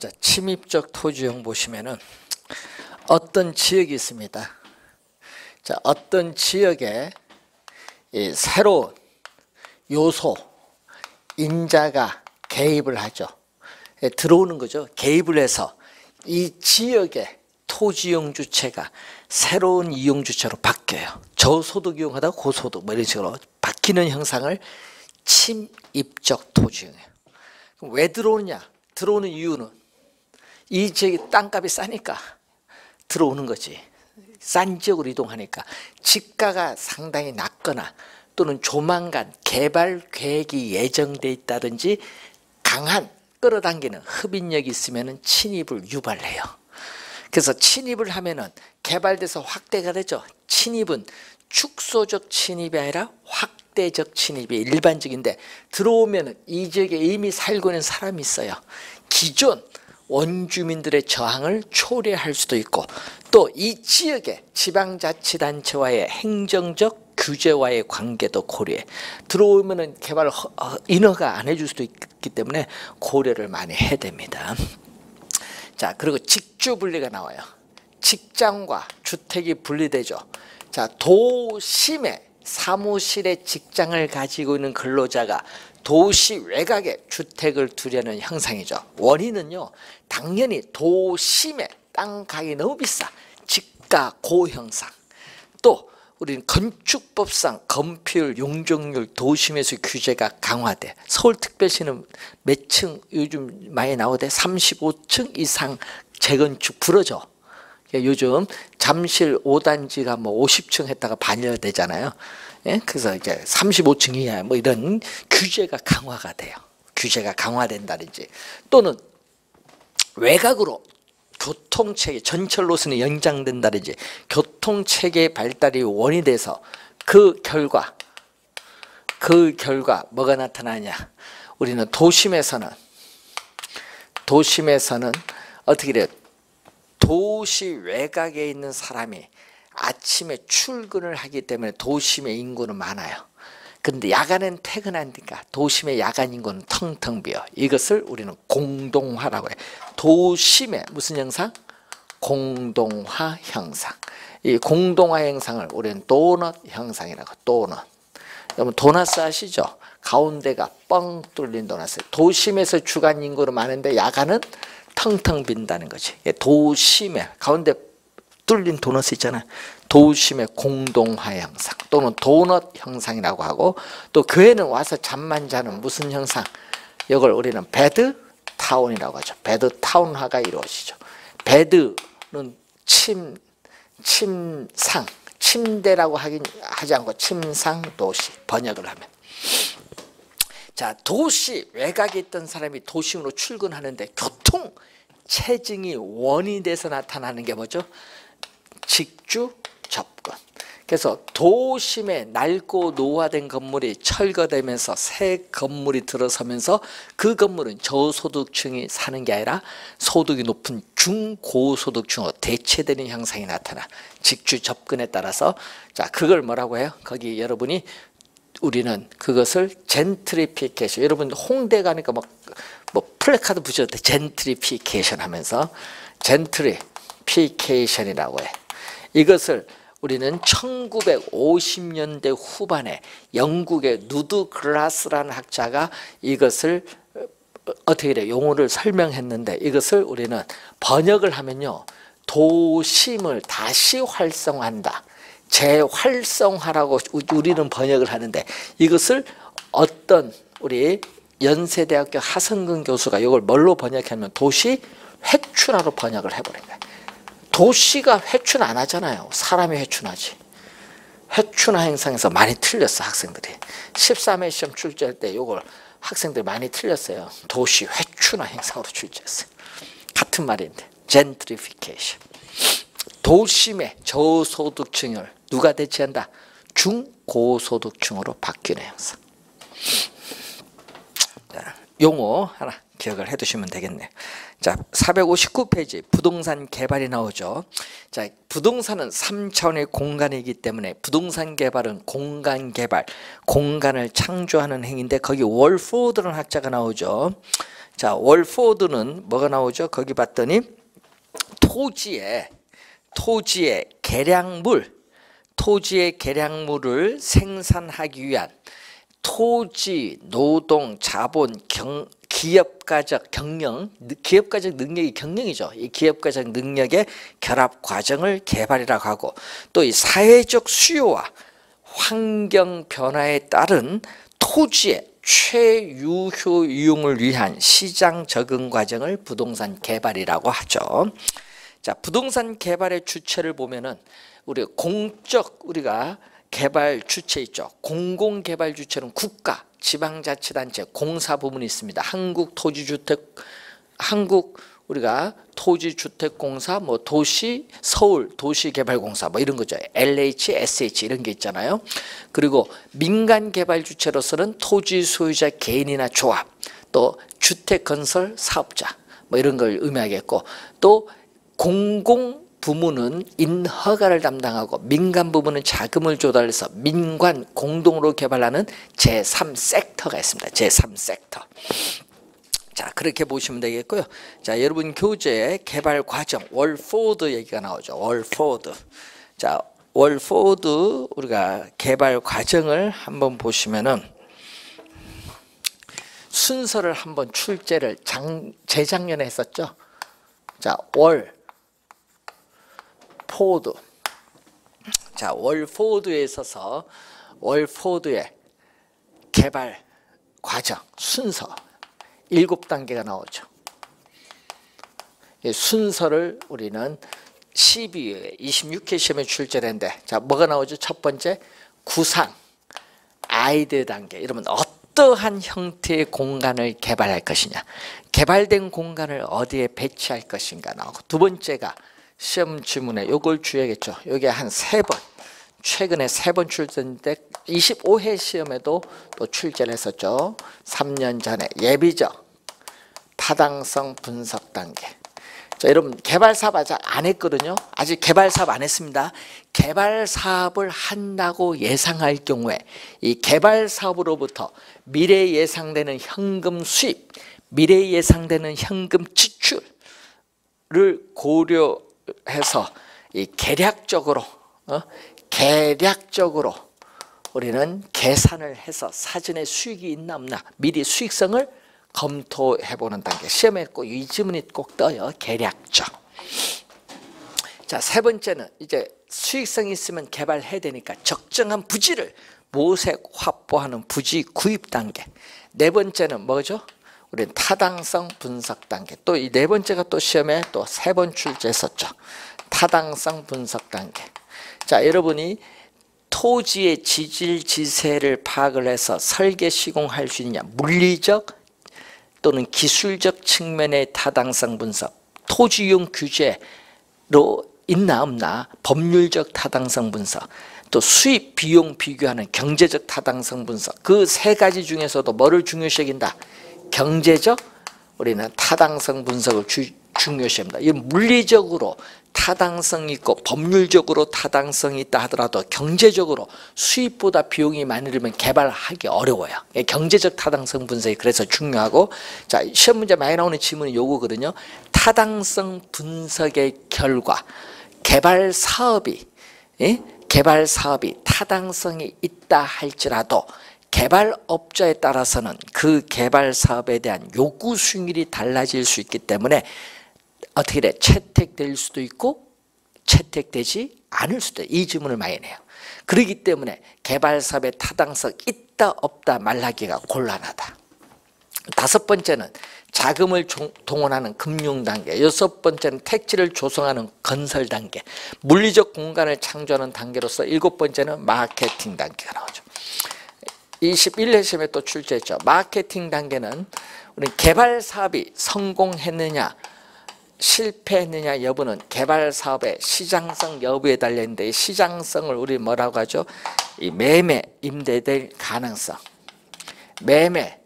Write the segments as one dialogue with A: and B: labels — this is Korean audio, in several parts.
A: 자, 침입적 토지형 보시면은 어떤 지역이 있습니다. 자, 어떤 지역에 이 새로운 요소, 인자가 개입을 하죠. 들어오는 거죠. 개입을 해서 이 지역의 토지용 주체가 새로운 이용 주체로 바뀌어요. 저소득 이용하다가 고소득 뭐 이런 식으로 바뀌는 형상을 침입적 토지형이에요. 그럼 왜 들어오느냐? 들어오는 이유는 이 지역이 땅값이 싸니까 들어오는 거지. 싼 지역으로 이동하니까 지가가 상당히 낮거나 또는 조만간 개발 계획이 예정돼 있다든지 강한 끌어당기는 흡인력이 있으면 침입을 유발해요. 그래서 침입을 하면은 개발돼서 확대가 되죠. 침입은 축소적 침입이 아니라 확대적 침입이 일반적인데 들어오면은 이 지역에 이미 살고 있는 사람이 있어요. 기존 원주민들의 저항을 초래할 수도 있고 또 이 지역의 지방자치단체와의 행정적 규제와의 관계도 고려해. 들어오면은 개발 인허가 안 해줄 수도 있기 때문에 고려를 많이 해야 됩니다. 자, 그리고 직주 분리가 나와요. 직장과 주택이 분리되죠. 자, 도심에 사무실에 직장을 가지고 있는 근로자가 도시 외곽에 주택을 두려는 형상이죠. 원인은요, 당연히 도심에 땅 가격이 너무 비싸. 지가 고형상. 또 우리는 건축법상 건폐율, 용적률, 도심에서 규제가 강화돼. 서울특별시는 몇 층 요즘 많이 나오대? 35층 이상 재건축 불어줘. 요즘 잠실 5단지가 뭐 50층 했다가 반려되잖아요. 예? 그래서 이제 35층 이하 뭐 이런 규제가 강화가 돼요. 규제가 강화된다든지 또는 외곽으로 교통체계, 전철 노선이 연장된다든지 교통체계 발달이 원이 돼서 그 결과 뭐가 나타나냐? 우리는 도심에서는 어떻게 돼요? 도시 외곽에 있는 사람이 아침에 출근을 하기 때문에 도심의 인구는 많아요. 그런데 야간엔 퇴근하니까 도심의 야간 인구는 텅텅 비어. 이것을 우리는 공동화라고 해요. 도심의 무슨 형상? 공동화 형상. 이 공동화 형상을 우리는 도넛 형상이라고. 도넛. 여러분 도넛 아시죠? 가운데가 뻥 뚫린 도넛. 도심에서 주간 인구는 많은데 야간은 텅텅 빈다는 거지. 도심에 가운데 뚫린 도넛 있잖아요. 도심의 공동화 형상 또는 도넛 형상이라고 하고 또 교회는 와서 잠만 자는 무슨 형상? 이걸 우리는 베드타운이라고 하죠. 베드타운화가 이루어지죠. 베드는 침상, 침대라고 하지 않고 침상 도시 번역을 하면. 자, 도시 외곽에 있던 사람이 도심으로 출근하는데 교통 체증이 원인이 돼서 나타나는 게 뭐죠? 직주 접근. 그래서 도심에 낡고 노화된 건물이 철거되면서 새 건물이 들어서면서 그 건물은 저소득층이 사는 게 아니라 소득이 높은 중고소득층으로 대체되는 형상이 나타나. 직주 접근에 따라서 자, 그걸 뭐라고 해요? 거기 여러분이 우리는 그것을 젠트리피케이션. 여러분 홍대 가니까 뭐 플래카드 붙였대. 젠트리피케이션 하면서 젠트리피케이션이라고 해. 이것을 우리는 1950년대 후반에 영국의 누드 글라스라는 학자가 이것을 어떻게 돼? 용어를 설명했는데 이것을 우리는 번역을 하면요. 도심을 다시 활성화한다. 재활성화라고 우리는 번역을 하는데 이것을 어떤 우리 연세대학교 하성근 교수가 이걸 뭘로 번역하면 도시 회춘화로 번역을 해버린 거예요. 도시가 회춘 안 하잖아요. 사람이 회춘하지. 회춘화 행상에서 많이 틀렸어 학생들이. 13회 시험 출제할 때 이걸 학생들이 많이 틀렸어요. 도시 회춘화 행상으로 출제했어요. 같은 말인데 젠트리피케이션. 도심의 저소득층을 누가 대체한다? 중고소득층으로 바뀌는 형상. 자, 용어 하나 기억을 해 두시면 되겠네요. 자, 459페이지 부동산 개발이 나오죠. 자, 부동산은 3차원의 공간이기 때문에 부동산 개발은 공간 개발, 공간을 창조하는 행위인데 거기 월포드라는 학자가 나오죠. 자, 월포드는 뭐가 나오죠? 거기 봤더니 토지의 계량물을 생산하기 위한 토지, 노동, 자본, 기업가적 능력이 경영이죠. 이 기업가적 능력의 결합 과정을 개발이라고 하고 또 이 사회적 수요와 환경 변화에 따른 토지의 최유효 이용을 위한 시장 적응 과정을 부동산 개발이라고 하죠. 자, 부동산 개발의 주체를 보면은 우리가 개발 주체 있죠. 공공 개발 주체는 국가, 지방자치단체, 공사 부문이 있습니다. 우리가 토지주택공사, 뭐 도시, 서울 도시개발공사 뭐 이런 거죠. LH, SH 이런 게 있잖아요. 그리고 민간 개발 주체로서는 토지 소유자 개인이나 조합, 또 주택 건설 사업자 뭐 이런 걸 의미하겠고 또 공공 부문은 인허가를 담당하고 민간 부문은 자금을 조달해서 민관 공동으로 개발하는 제3섹터가 있습니다. 제3섹터. 자, 그렇게 보시면 되겠고요. 자, 여러분 교재에 개발 과정 월포드 얘기가 나오죠. 월포드. 자, 월포드 우리가 개발 과정을 한번 보시면은 순서를 한번 출제를 재작년에 했었죠. 자, 월포드. 자, 월포드에 있어서 월포드의 개발 과정 순서 7단계가 나오죠. 이 순서를 우리는 12회 26회 시험에 출제를 했는데 자, 뭐가 나오죠? 첫 번째 구상 아이디어 단계. 이러면 어떠한 형태의 공간을 개발할 것이냐, 개발된 공간을 어디에 배치할 것인가 나오고, 두 번째가 시험 지문에 요걸 주의하겠죠. 요게 한 3번 최근에 3번 출제인데 25회 시험에도 또 출제를 했었죠. 3년 전에 예비적 타당성 분석 단계. 자, 여러분 개발 사업 아직 안 했거든요. 아직 개발 사업 안 했습니다. 개발 사업을 한다고 예상할 경우에 이 개발 사업으로부터 미래 예상되는 현금 수입, 미래 예상되는 현금 지출을 고려해서 이 계략적으로 우리는 계산을 해서 사전에 수익이 있나 없나 미리 수익성을 검토해보는 단계. 시험에 꼭 이 지문이 꼭 떠요. 계략적. 자, 세 번째는 이제 수익성이 있으면 개발해야 되니까 적정한 부지를 모색 확보하는 부지 구입 단계. 네 번째는 뭐죠? 우리는 타당성 분석 단계. 또 이 네 번째가 또 시험에 또 3번 출제했었죠. 타당성 분석 단계. 자, 여러분이 토지의 지질 지세를 파악을 해서 설계 시공할 수 있느냐, 물리적 또는 기술적 측면의 타당성 분석, 토지 이용 규제로 있나 없나 법률적 타당성 분석, 또 수입 비용 비교하는 경제적 타당성 분석. 그 3가지 중에서도 뭐를 중요시 여긴다? 경제적 우리는 타당성 분석을 중요시 합니다. 이 물리적으로 타당성이 있고 법률적으로 타당성이 있다 하더라도 경제적으로 수입보다 비용이 많이 들면 개발하기 어려워요. 경제적 타당성 분석이 그래서 중요하고, 자, 시험 문제 많이 나오는 질문이 요거거든요. 타당성 분석의 결과 개발 사업이 타당성이 있다 할지라도 개발업자에 따라서는 그 개발 사업에 대한 요구 수익률이 달라질 수 있기 때문에 어떻게 돼? 채택될 수도 있고 채택되지 않을 수도 있다. 이 질문을 많이 내요. 그렇기 때문에 개발 사업의 타당성 있다 없다 말하기가 곤란하다. 5번째는 자금을 동원하는 금융 단계. 6번째는 택지를 조성하는 건설 단계. 물리적 공간을 창조하는 단계로서 7번째는 마케팅 단계가 나오죠. 21회 시험에 또 출제했죠. 마케팅 단계는 우리 개발 사업이 성공했느냐 실패했느냐 여부는 개발 사업의 시장성 여부에 달려있는데, 이 시장성을 우리 뭐라고 하죠? 이 매매, 임대될 가능성, 매매,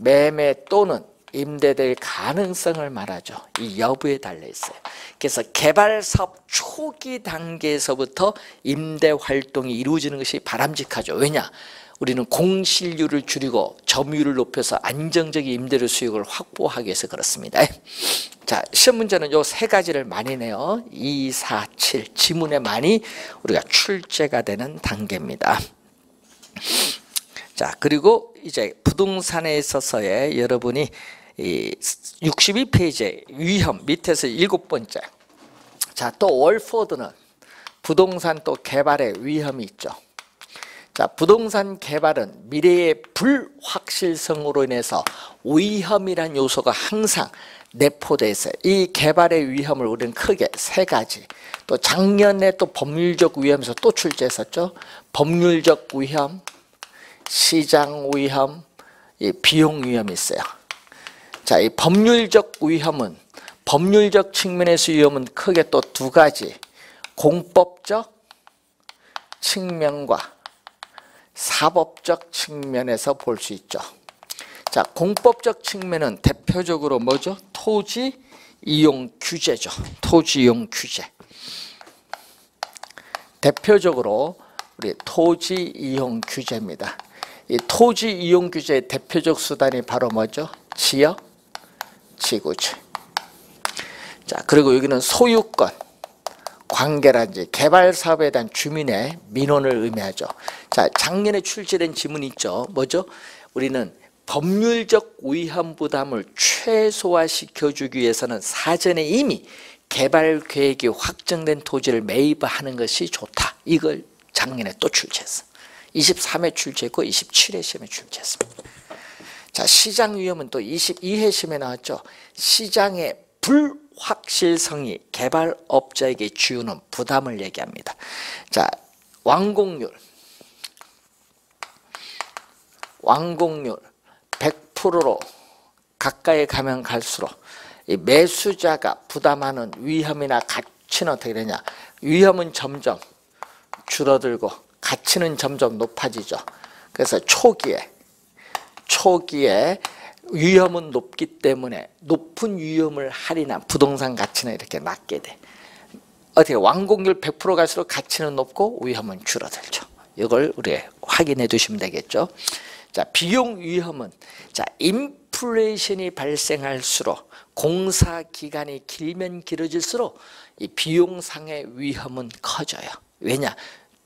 A: 매매 또는 임대될 가능성을 말하죠. 이 여부에 달려 있어요. 그래서 개발 사업 초기 단계에서부터 임대 활동이 이루어지는 것이 바람직하죠. 왜냐? 우리는 공실률을 줄이고 점유율을 높여서 안정적인 임대료 수익을 확보하기 위해서 그렇습니다. 자, 시험 문제는 요 세 가지를 많이 내요. 2, 4, 7 지문에 많이 우리가 출제가 되는 단계입니다. 자, 그리고 이제 부동산에 있어서의 여러분이 이 62페이지의 위험 밑에서 7번째. 자, 또 월포드는 부동산 또 개발의 위험이 있죠. 자, 부동산 개발은 미래의 불확실성으로 인해서 위험이란 요소가 항상 내포되어 있어요. 이 개발의 위험을 우리는 크게 세 가지. 또 작년에 또 법률적 위험에서 또 출제했었죠. 법률적 위험, 시장 위험, 이 비용 위험이 있어요. 자, 이 법률적 위험은 법률적 측면에서 위험은 크게 또 두 가지. 공법적 측면과 사법적 측면에서 볼 수 있죠. 자, 공법적 측면은 대표적으로 뭐죠? 토지 이용 규제죠. 토지 이용 규제. 대표적으로 우리 토지 이용 규제입니다. 이 토지 이용 규제의 대표적 수단이 바로 뭐죠? 지역 지구지. 자, 그리고 여기는 소유권 관계라든지 개발 사업에 대한 주민의 민원을 의미하죠. 자, 작년에 출제된 지문이 있죠. 뭐죠? 우리는 법률적 위험 부담을 최소화시켜주기 위해서는 사전에 이미 개발 계획이 확정된 토지를 매입하는 것이 좋다. 이걸 작년에 또 출제했어. 23회 출제했고 27회 시험에 출제했습니다. 자, 시장 위험은 또 22회 시험에 나왔죠. 시장의 불확실성이 개발업자에게 주는 부담을 얘기합니다. 자, 완공률 100%로 가까이 가면 갈수록 이 매수자가 부담하는 위험이나 가치는 어떻게 되냐? 위험은 점점 줄어들고 가치는 점점 높아지죠. 그래서 초기에 위험은 높기 때문에 높은 위험을 할인한 부동산 가치는 이렇게 낮게 돼. 어떻게 완공률 100% 갈수록 가치는 높고 위험은 줄어들죠. 이걸 우리 확인해 두시면 되겠죠. 자, 비용 위험은 자, 인플레이션이 발생할수록 공사 기간이 길면 길어질수록 이 비용상의 위험은 커져요. 왜냐?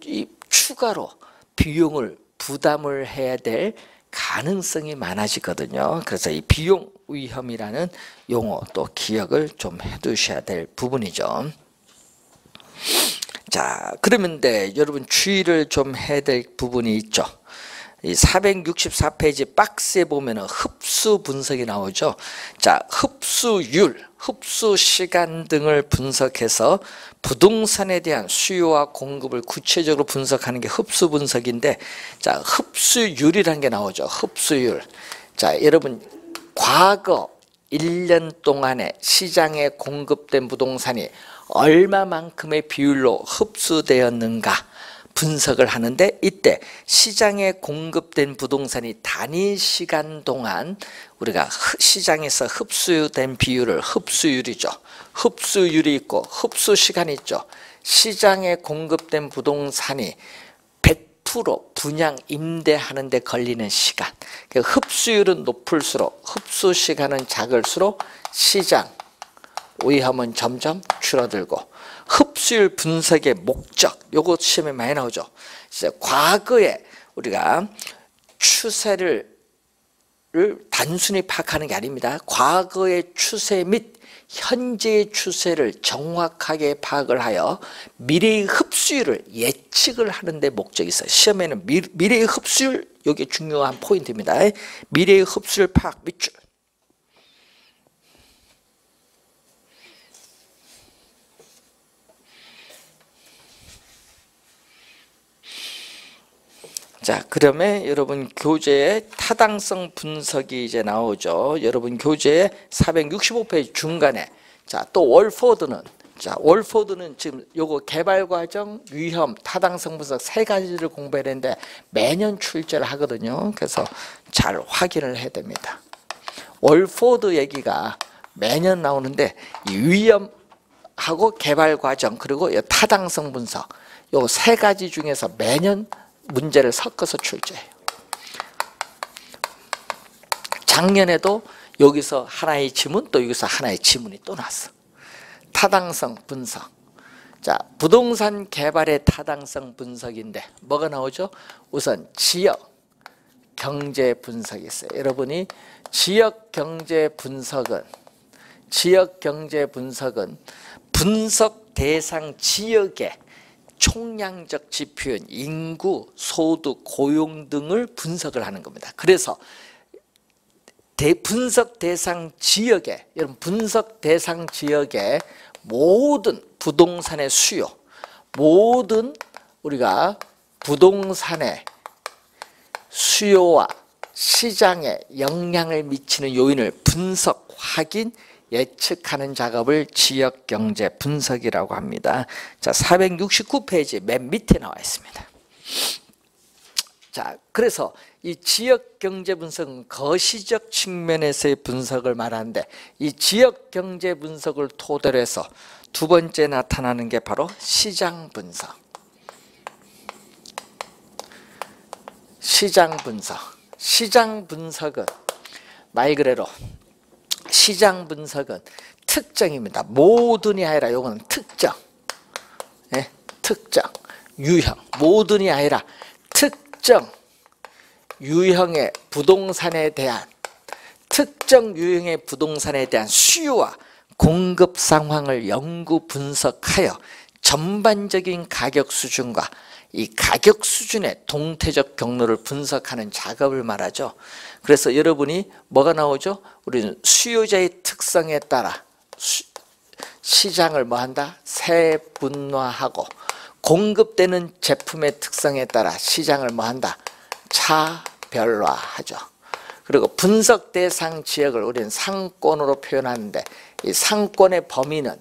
A: 이 추가로 비용을 부담을 해야 될 가능성이 많아지거든요. 그래서 이 비용 위험이라는 용어 또 기억을 좀 해두셔야 될 부분이죠. 자, 그러면 여러분 주의를 좀 해야 될 부분이 있죠. 이 464페이지 박스에 보면 흡수 분석이 나오죠. 자, 흡수율, 흡수 시간 등을 분석해서 부동산에 대한 수요와 공급을 구체적으로 분석하는 게 흡수 분석인데, 자, 흡수율이라는 게 나오죠. 흡수율. 자, 여러분 과거 1년 동안에 시장에 공급된 부동산이 얼마만큼의 비율로 흡수되었는가 분석을 하는데, 이때 시장에 공급된 부동산이 단위 시간 동안 우리가 시장에서 흡수된 비율을 흡수율이죠. 흡수율이 있고 흡수 시간이 있죠. 시장에 공급된 부동산이 100% 분양 임대하는 데 걸리는 시간. 흡수율은 높을수록 흡수 시간은 작을수록 시장 위험은 점점 줄어들고, 흡수율 분석의 목적, 요거 시험에 많이 나오죠. 과거에 우리가 추세를 단순히 파악하는 게 아닙니다. 과거의 추세 및 현재의 추세를 정확하게 파악을 하여 미래의 흡수율을 예측을 하는 데 목적이 있어요. 시험에는 미래의 흡수율, 이게 중요한 포인트입니다. 미래의 흡수율 파악 밑줄. 자, 그러면 여러분 교재에 타당성 분석이 이제 나오죠. 여러분 교재에 465페이지 중간에, 자, 또 월포드는 자, 월포드는 지금 요거 개발 과정, 위험, 타당성 분석 세 가지를 공부했는데 매년 출제를 하거든요. 그래서 잘 확인을 해야 됩니다. 월포드 얘기가 매년 나오는데 이 위험하고 개발 과정 그리고 타당성 분석 요 세 가지 중에서 매년 문제를 섞어서 출제해요. 작년에도 여기서 하나의 지문 또 여기서 하나의 지문이 또 나왔어. 타당성 분석. 자, 부동산 개발의 타당성 분석인데 뭐가 나오죠? 우선 지역 경제 분석이 있어요. 여러분이 지역 경제 분석은 분석 대상 지역의 총량적 지표인 인구, 소득, 고용 등을 분석을 하는 겁니다. 그래서 분석 대상 지역에 여러분 분석 대상 지역의 모든 부동산의 수요, 모든 우리가 부동산의 수요와 시장에 영향을 미치는 요인을 분석, 확인, 예측하는 작업을 지역경제 분석이라고 합니다. 자, 469페이지 맨 밑에 나와 있습니다. 자, 그래서 이 지역경제 분석은 거시적 측면에서의 분석을 말하는데 이 지역경제 분석을 토대로 해서 두 번째 나타나는 게 바로 시장 분석. 시장 분석은 말 그대로 시장 분석은 특정입니다. 모든이 아니라 요거는 특정. 네? 특정. 유형. 모든이 아니라 특정 유형의 부동산에 대한 수요와 공급 상황을 연구 분석하여 전반적인 가격 수준과 이 가격 수준의 동태적 경로를 분석하는 작업을 말하죠. 그래서 여러분이 뭐가 나오죠? 우리는 수요자의 특성에 따라 시장을 뭐한다? 세분화하고 공급되는 제품의 특성에 따라 시장을 뭐한다? 차별화하죠. 그리고 분석 대상 지역을 우리는 상권으로 표현하는데 이 상권의 범위는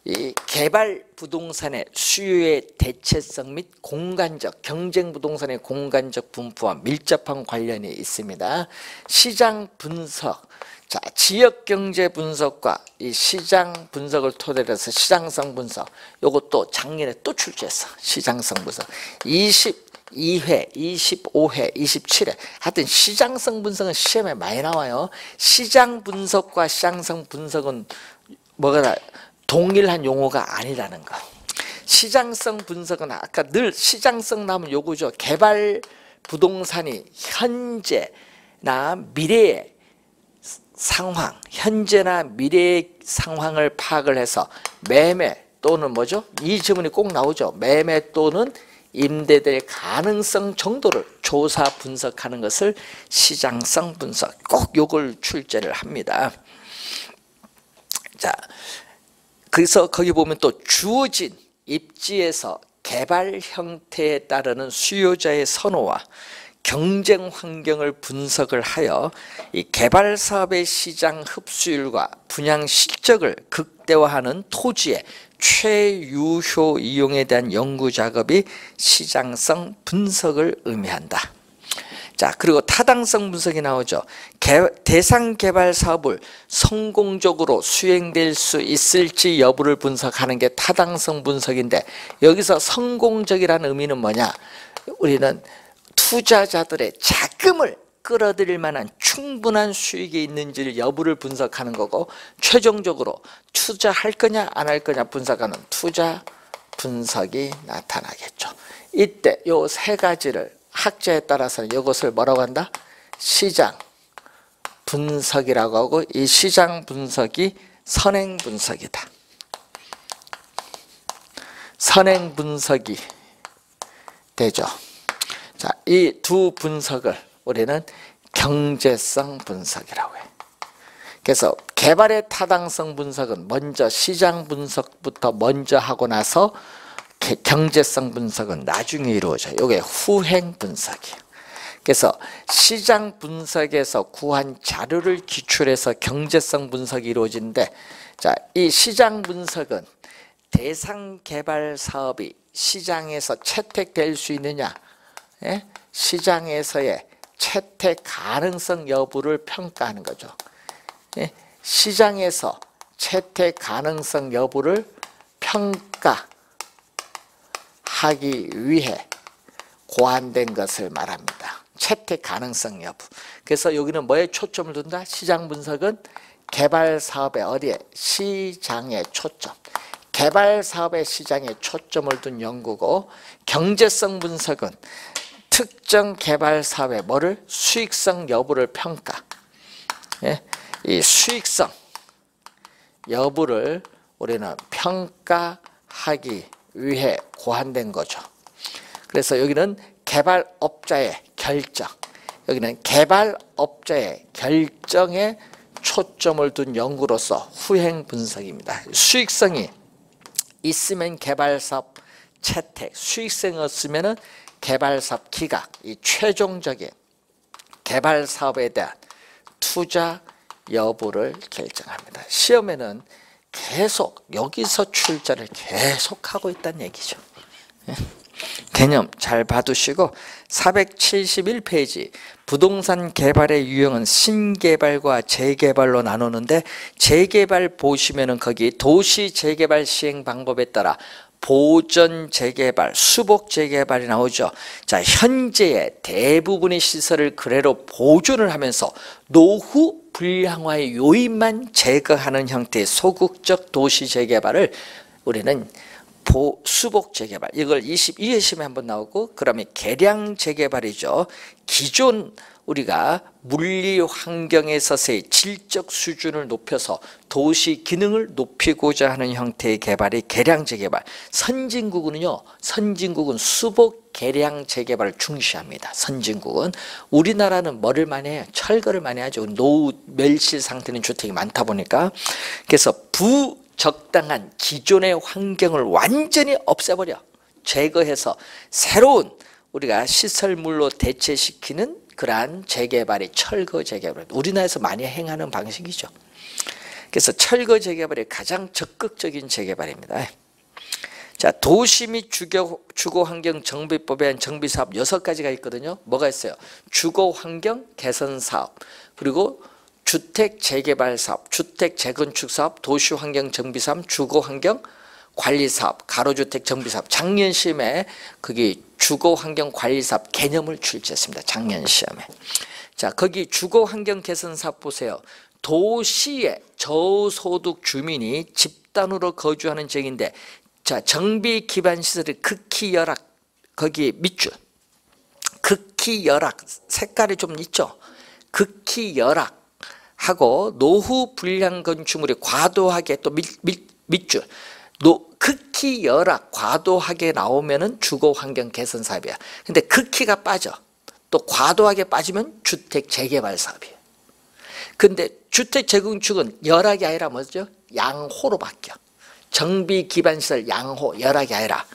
A: 이 개발 부동산의 수요의 대체성 및 공간적, 경쟁 부동산의 공간적 분포와 밀접한 관련이 있습니다. 시장 분석, 자, 지역 경제 분석과 이 시장 분석을 토대로 해서 시장성 분석, 요것도 작년에 또 출제했어. 시장성 분석. 22회, 25회, 27회. 하여튼 시장성 분석은 시험에 많이 나와요. 시장 분석과 시장성 분석은 뭐가 동일한 용어가 아니라는 거. 시장성 분석은 아까 늘 시장성 나오면 요거죠. 개발 부동산이 현재나 미래의 상황, 현재나 미래의 상황을 파악을 해서 매매 또는 뭐죠? 이 질문이 꼭 나오죠. 매매 또는 임대될 가능성 정도를 조사 분석하는 것을 시장성 분석. 꼭 요걸 출제를 합니다. 자, 그래서 거기 보면 또 주어진 입지에서 개발 형태에 따르는 수요자의 선호와 경쟁 환경을 분석을 하여 이 개발 사업의 시장 흡수율과 분양 실적을 극대화하는 토지의 최유효 이용에 대한 연구 작업이 시장성 분석을 의미한다. 자, 그리고 타당성 분석이 나오죠. 대상 개발 사업을 성공적으로 수행될 수 있을지 여부를 분석하는 게 타당성 분석인데 여기서 성공적이라는 의미는 뭐냐? 우리는 투자자들의 자금을 끌어들일 만한 충분한 수익이 있는지 여부를 분석하는 거고 최종적으로 투자할 거냐 안 할 거냐 분석하는 투자 분석이 나타나겠죠. 이때 요 세 가지를 학자에 따라서는 이것을 뭐라고 한다? 시장 분석이라고 하고 이 시장 분석이 선행 분석이다. 선행 분석이 되죠. 자, 이 두 분석을 우리는 경제성 분석이라고 해요. 그래서 개발의 타당성 분석은 먼저 시장 분석부터 먼저 하고 나서 경제성 분석은 나중에 이루어져요. 이게 후행 분석이에요. 그래서 시장 분석에서 구한 자료를 기출해서 경제성 분석이 이루어지는데 자, 이 시장 분석은 대상 개발 사업이 시장에서 채택될 수 있느냐, 예? 시장에서의 채택 가능성 여부를 평가하는 거죠. 예? 시장에서 채택 가능성 여부를 평가하기 위해 고안된 것을 말합니다. 채택 가능성 여부. 그래서 여기는 뭐에 초점을 둔다? 시장 분석은 개발 사업의 어디에? 시장에 초점. 개발 사업의 시장에 초점을 둔 연구고, 경제성 분석은 특정 개발 사업의 뭐를? 수익성 여부를 평가. 예? 이 수익성 여부를 우리는 평가하기 위해 고안된 거죠. 그래서 여기는 개발업자의 결정, 여기는 개발업자의 결정에 초점을 둔 연구로서 후행 분석입니다. 수익성이 있으면 개발사업 채택, 수익성이 없으면 개발사업 기각, 이 최종적인 개발사업에 대한 투자 여부를 결정합니다. 시험에는 계속 여기서 출제를 계속하고 있다는 얘기죠. 개념 잘 봐두시고 471페이지 부동산 개발의 유형은 신개발과 재개발로 나누는데, 재개발 보시면은 거기 도시 재개발 시행 방법에 따라 보전 재개발, 수복 재개발이 나오죠. 자, 현재의 대부분의 시설을 그대로 보존을 하면서 노후 불량화의 요인만 제거하는 형태의 소극적 도시 재개발을 우리는 수복 재개발, 이걸 22회 시험에 한번 나오고, 그다음에 개량 재개발이죠. 기존 우리가 물리 환경에서의 질적 수준을 높여서 도시 기능을 높이고자 하는 형태의 개발이 개량 재개발. 선진국은요, 선진국은 수복 개량 재개발을 중시합니다. 선진국은. 우리나라는 뭐를 많이 해요? 철거를 많이 하죠. 노후 멸실 상태는 주택이 많다 보니까. 그래서 적당한 기존의 환경을 완전히 없애버려, 제거해서 새로운 우리가 시설물로 대체시키는 그러한 재개발이 철거 재개발, 우리나라에서 많이 행하는 방식이죠. 그래서 철거 재개발이 가장 적극적인 재개발입니다. 자, 도시 및 주거환경 정비법에 의한 정비사업 6가지가 있거든요. 뭐가 있어요? 주거환경 개선사업, 그리고 주택 재개발 사업, 주택 재건축 사업, 도시환경 정비 사업, 주거환경 관리 사업, 가로주택 정비 사업. 작년 시험에 거기 주거환경 관리 사업 개념을 출제했습니다. 작년 시험에. 자, 거기 주거환경 개선 사업 보세요. 도시의 저소득 주민이 집단으로 거주하는 지역인데, 자, 정비 기반 시설이 극히 열악, 거기 밑줄, 극히 열악, 색깔이 좀 있죠. 극히 열악 하고 노후 불량 건축물이 과도하게 또 밑줄, 극히 열악 과도하게 나오면은 주거 환경 개선 사업이야. 근데 극히가 빠져, 또 과도하게 빠지면 주택 재개발 사업이에요. 근데 주택 재건축은 열악이 아니라 뭐죠? 양호로 바뀌어. 정비 기반 시설 양호, 열악이 아니라.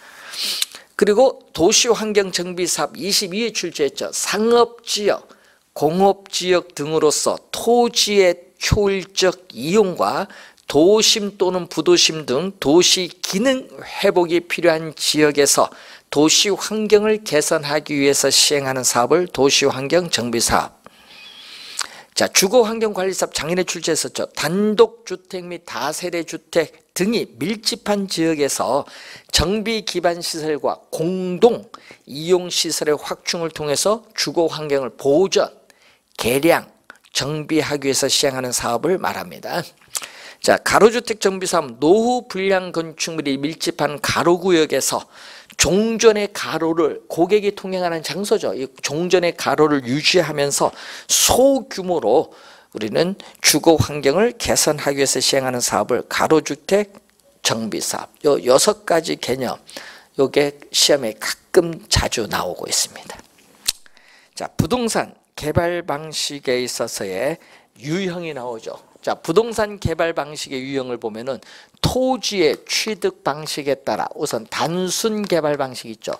A: 그리고 도시 환경 정비 사업 22회 출제했죠. 상업지역, 공업지역 등으로서 토지의 효율적 이용과 도심 또는 부도심 등 도시 기능 회복이 필요한 지역에서 도시 환경을 개선하기 위해서 시행하는 사업을 도시환경 정비사업. 자, 주거환경관리사업 작년에 출제했었죠. 단독주택 및 다세대주택 등이 밀집한 지역에서 정비 기반 시설과 공동 이용 시설의 확충을 통해서 주거환경을 보전, 개량, 정비하기 위해서 시행하는 사업을 말합니다. 자, 가로주택 정비사업 노후 불량 건축물이 밀집한 가로구역에서 종전의 가로를, 고객이 통행하는 장소죠. 이 종전의 가로를 유지하면서 소규모로 우리는 주거 환경을 개선하기 위해서 시행하는 사업을 가로주택 정비사업. 요 6가지 개념, 요게 시험에 가끔 자주 나오고 있습니다. 자, 부동산 개발 방식에 있어서의 유형이 나오죠. 자, 부동산 개발 방식의 유형을 보면은 토지의 취득 방식에 따라 우선 단순 개발 방식이 있죠.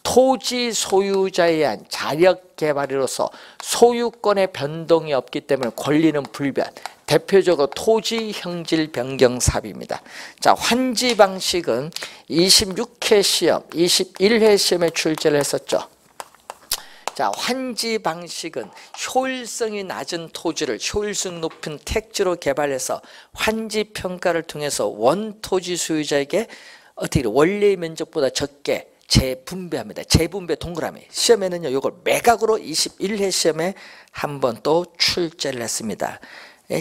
A: 토지 소유자에 의한 자력 개발이로서 소유권의 변동이 없기 때문에 권리는 불변. 대표적으로 토지 형질 변경 사업입니다. 자, 환지 방식은 26회 시험, 21회 시험에 출제를 했었죠. 자, 환지 방식은 효율성이 낮은 토지를 효율성 높은 택지로 개발해서 환지 평가를 통해서 원토지 소유자에게 어떻게 원래의 면적보다 적게 재분배합니다. 재분배 동그라미. 시험에는요, 이걸 매각으로 21회 시험에 한 번 또 출제를 했습니다.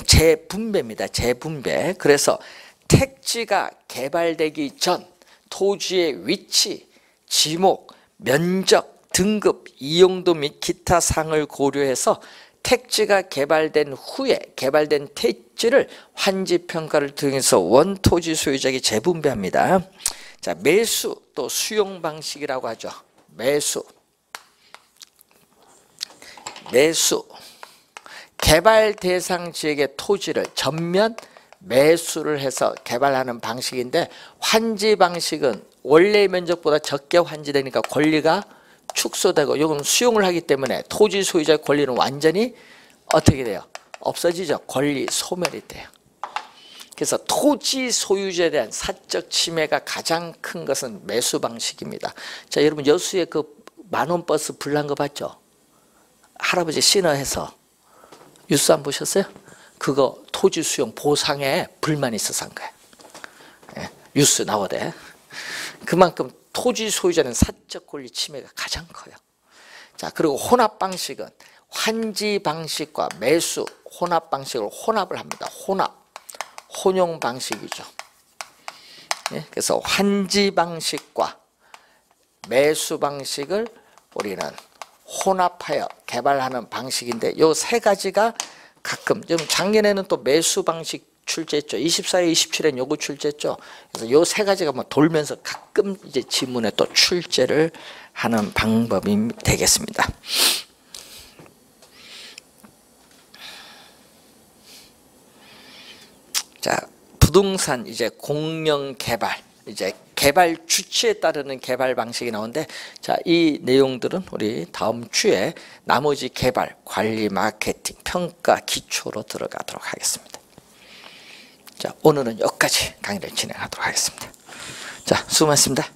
A: 재분배입니다. 재분배. 그래서 택지가 개발되기 전 토지의 위치, 지목, 면적, 등급, 이용도 및 기타 사항을 고려해서 택지가 개발된 후에 개발된 택지를 환지 평가를 통해서 원토지 소유자에게 재분배합니다. 자, 매수 또 수용 방식이라고 하죠. 매수. 개발 대상 지역의 토지를 전면 매수를 해서 개발하는 방식인데, 환지 방식은 원래 면적보다 적게 환지되니까 권리가 축소되고, 이건 수용을 하기 때문에 토지 소유자의 권리는 완전히 어떻게 돼요? 없어지죠. 권리 소멸이 돼요. 그래서 토지 소유자에 대한 사적 침해가 가장 큰 것은 매수 방식입니다. 자, 여러분 여수에 그 만원 버스 불난 거 봤죠? 할아버지 신어해서 뉴스 안 보셨어요? 그거 토지 수용 보상에 불만이 있어서 한 거예요. 예, 뉴스 나오대. 그만큼 토지 소유자는 사적 권리 침해가 가장 커요. 자, 그리고 혼합 방식은 환지 방식과 매수 혼합 방식을 혼합을 합니다. 혼용 방식이죠. 예, 그래서 환지 방식과 매수 방식을 우리는 혼합하여 개발하는 방식인데, 이 세 가지가 가끔, 좀 작년에는 또 매수 방식 출제했죠. 24회, 27회는 요거 출제했죠. 그래서 요 세 가지가 뭐 돌면서 가끔 이제 지문에 또 출제를 하는 방법이 되겠습니다. 자, 부동산 이제 공영 개발, 이제 개발 주체에 따르는 개발 방식이 나오는데, 자, 이 내용들은 우리 다음 주에 나머지 개발, 관리, 마케팅, 평가 기초로 들어가도록 하겠습니다. 자, 오늘은 여기까지 강의를 진행하도록 하겠습니다. 자, 수고 많습니다.